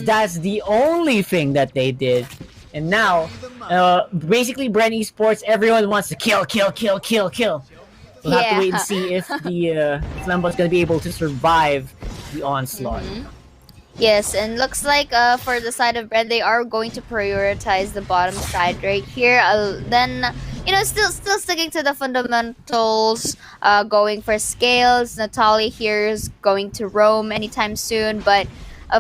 that's the only thing that they did. And now, basically, BREN esports, everyone wants to kill. We'll have to wait and Yeah. see if the Flambo's gonna be able to survive the onslaught. Yes, and looks like for the side of BREN, they are going to prioritize the bottom side right here. Then still sticking to the fundamentals, going for scales. Natalia here is going to roam anytime soon, but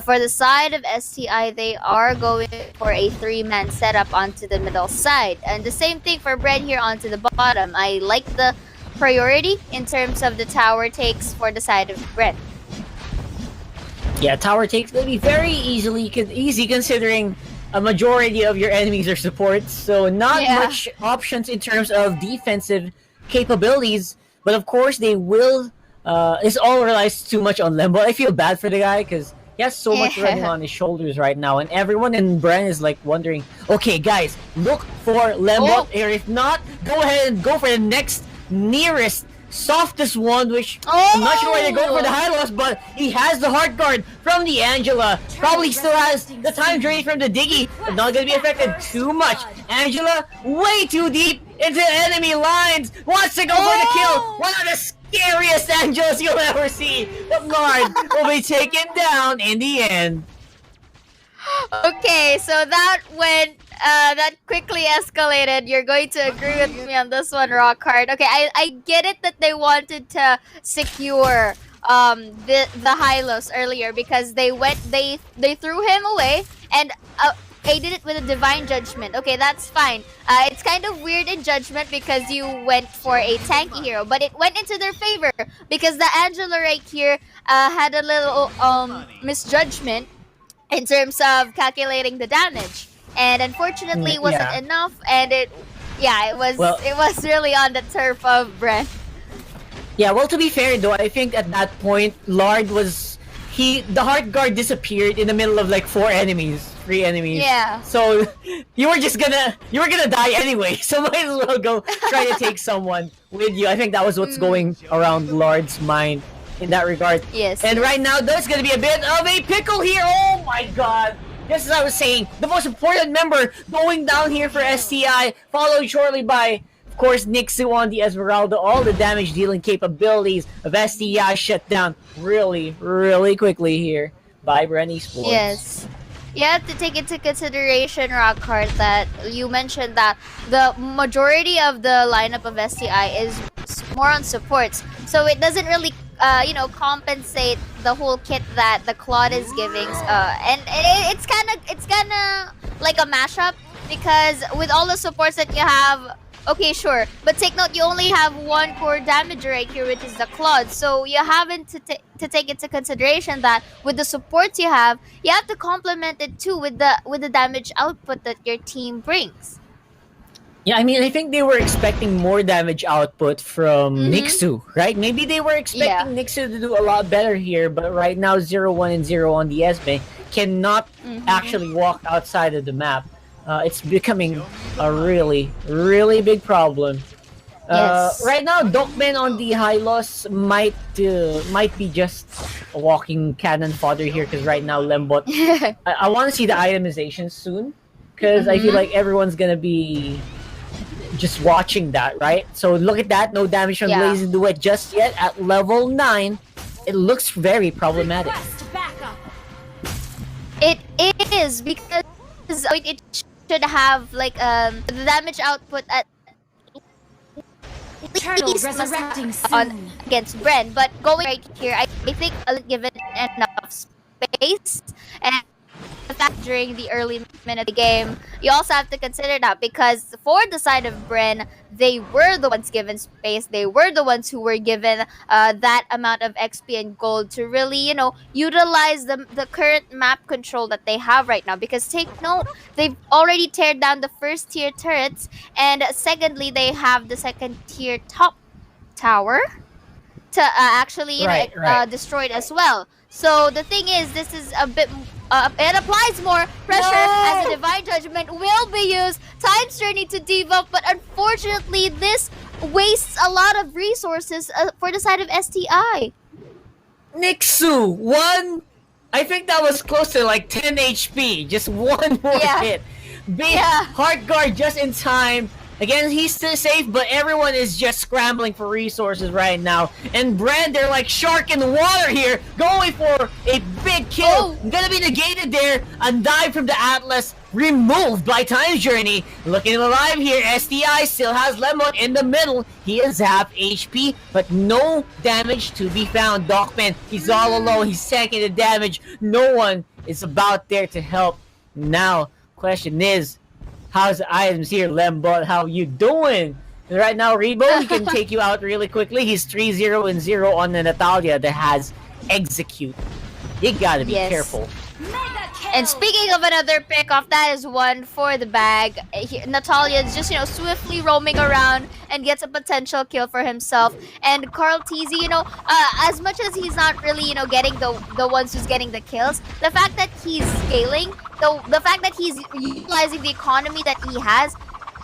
for the side of STI, they are going for a 3-man setup onto the middle side, and the same thing for BREN here onto the bottom. I like the priority in terms of the tower takes for the side of BREN. Yeah, tower takes gonna be very easy considering a majority of your enemies are supports, so not much options in terms of defensive capabilities. But of course, they will. It's all relies too much on Lembo. I feel bad for the guy because he has so much running on his shoulders right now, and everyone in BREN is like wondering, okay, guys, look for Lembo, or if not, go ahead and go for the next nearest softest one, which I'm not sure why they're going for the high loss, but he has the heart guard from the Angela. Probably still has the time journey from the Diggy, but not going to be affected too much. Angela, way too deep into enemy lines, wants to go for the kill. One of the scariest Angelas you'll ever see. But Lord will be taken down in the end. Okay, so that quickly escalated. You're going to agree with me on this one, Rockhard. Okay, I get it that they wanted to secure the Hylos earlier because they threw him away, and they did it with a divine judgment. Okay, that's fine. It's kind of weird in judgment because you went for a tanky hero, but it went into their favor because the Angela right here had a little misjudgment in terms of calculating the damage, and unfortunately it wasn't enough, and it was really on the turf of BREN. Yeah, well, to be fair though, I think at that point Lard was the heart guard disappeared in the middle of like 3 enemies. Yeah. So you were gonna die anyway, so might as well go try to take someone with you. I think that was what's going around Lard's mind in that regard. Yes. And right now, there's gonna be a bit of a pickle here. Oh my god! Just as I was saying, the most important member going down here for STI, followed shortly by, of course, Nixu on the Esmeralda. All the damage dealing capabilities of STI shut down really, really quickly here by BREN esports. Yes. You have to take into consideration, Rockhart, that you mentioned that the majority of the lineup of STI is more on supports, so it doesn't really compensate the whole kit that the Claude is giving, and it's kind of like a mashup because with all the supports that you have, okay, sure, but take note, you only have one core damager right here, which is the Claude, so you haven't to take into consideration that with the supports you have to complement it too with the damage output that your team brings. Yeah, I mean, I think they were expecting more damage output from Nixu, right? Maybe they were expecting Nixu to do a lot better here, but right now 0-1 and 0 on the SB cannot actually walk outside of the map. It's becoming a really, really big problem. Yes. Right now, Dokmen on the high loss might be just a walking cannon fodder here because right now Lembot. I want to see the itemization soon because I feel like everyone's gonna be just watching that, right? So look at that, no damage from Blazing Duet just yet at level 9. It looks very problematic. It is because it should have like the damage output at least on against BREN, but going right here, I think I'll give it enough space, and the fact during the early minute of the game, you also have to consider that because for the side of BREN, they were the ones given space, they were the ones who were given that amount of XP and gold to really, utilize the current map control that they have right now. Because take note, they've already teared down the first tier turrets, and secondly, they have the second tier top tower to actually destroyed as well. So the thing is, this is a bit it applies more pressure as a divine judgment will be used. Time's journey to debuff, but unfortunately this wastes a lot of resources for the side of STI. Nixu, one I think that was close to like 10 HP. Just one more hit. Big hard guard just in time. Again, he's still safe, but everyone is just scrambling for resources right now. And BREN, they're like shark in the water here, going for a big kill. Gonna be negated there. A dive from the Atlas, removed by Time Journey. Looking alive here, STI still has Lemon in the middle. He is half HP, but no damage to be found. Dogman, he's all alone. He's taking the damage. No one is about there to help. Now, question is, how's the items here, Lembot? How you doing? And right now, Rebo, he can take you out really quickly. He's 3-0-0 on the Natalia that has Execute. You gotta be careful. And speaking of another pick-off, that is one for the bag. Natalia is just, swiftly roaming around and gets a potential kill for himself. And Carl TZ, as much as he's not really, getting the ones who's getting the kills, the fact that he's scaling, the fact that he's utilizing the economy that he has,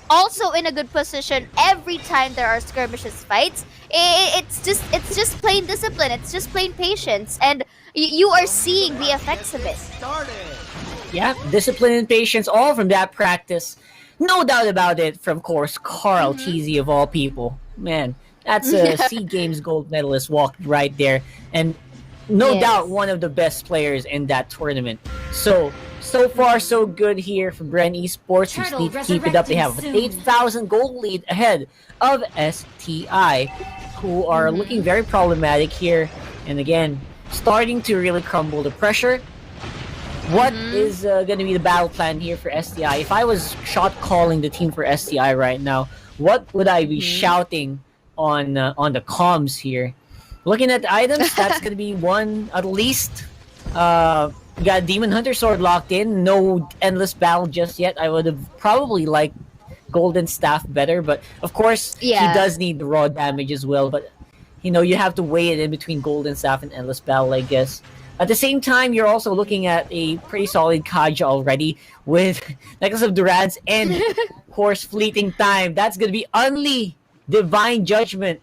also in a good position every time there are skirmishes fights. It's just plain discipline. It's just plain patience, and you are seeing the effects of it. Yeah, discipline and patience, all from that practice. No doubt about it. From course, Carl TZ of all people. Man, that's a SEA Games gold medalist walked right there, and no doubt one of the best players in that tournament. So far, so good here for BREN Esports. We just need to keep it up. They have an 8,000 gold lead ahead of STI, who are looking very problematic here. And again, starting to really crumble the pressure. What is going to be the battle plan here for STI? If I was shot calling the team for STI right now, what would I be shouting on the comms here? Looking at the items, that's going to be one at least. You got Demon Hunter Sword locked in. No Endless Battle just yet. I would have probably liked Golden Staff better, but of course, he does need the raw damage as well. But, you have to weigh it in between Golden Staff and Endless Battle, I guess. At the same time, you're also looking at a pretty solid Kaja already with Necklace of Durance and, of course, Fleeting Time. That's going to be only Divine Judgment.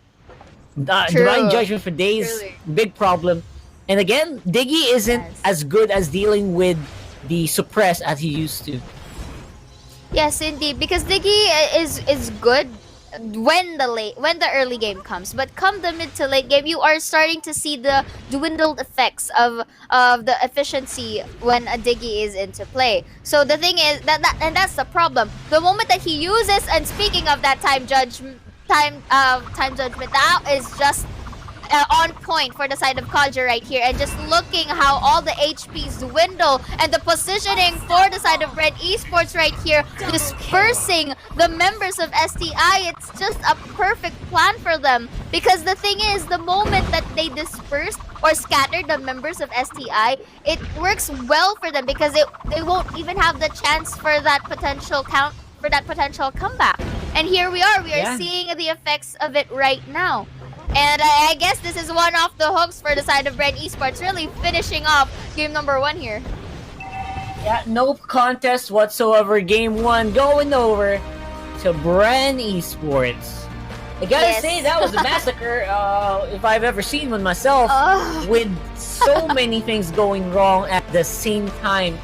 Divine Judgment for days. Truly. Big problem. And again, Diggy isn't as good as dealing with the suppress as he used to. Yes, indeed, because Diggy is good when the early game comes, but come the mid to late game, you are starting to see the dwindled effects of the efficiency when a Diggy is into play. So the thing is and that's the problem. The moment that he uses, and speaking of that time judgment, that is just on point for the side of Kaja right here, and just looking how all the HPs dwindle, and the positioning for the side of BREN Esports right here, dispersing the members of STI. It's just a perfect plan for them, because the thing is, the moment that they disperse or scatter the members of STI, it works well for them, because they won't even have the chance for that potential comeback. And here we are seeing the effects of it right now. And I guess this is one off the hooks for the side of BREN Esports, really finishing off game number 1 here. Yeah, no contest whatsoever. Game 1 going over to BREN Esports. I gotta say, that was a massacre if I've ever seen one myself, with so many things going wrong at the same time.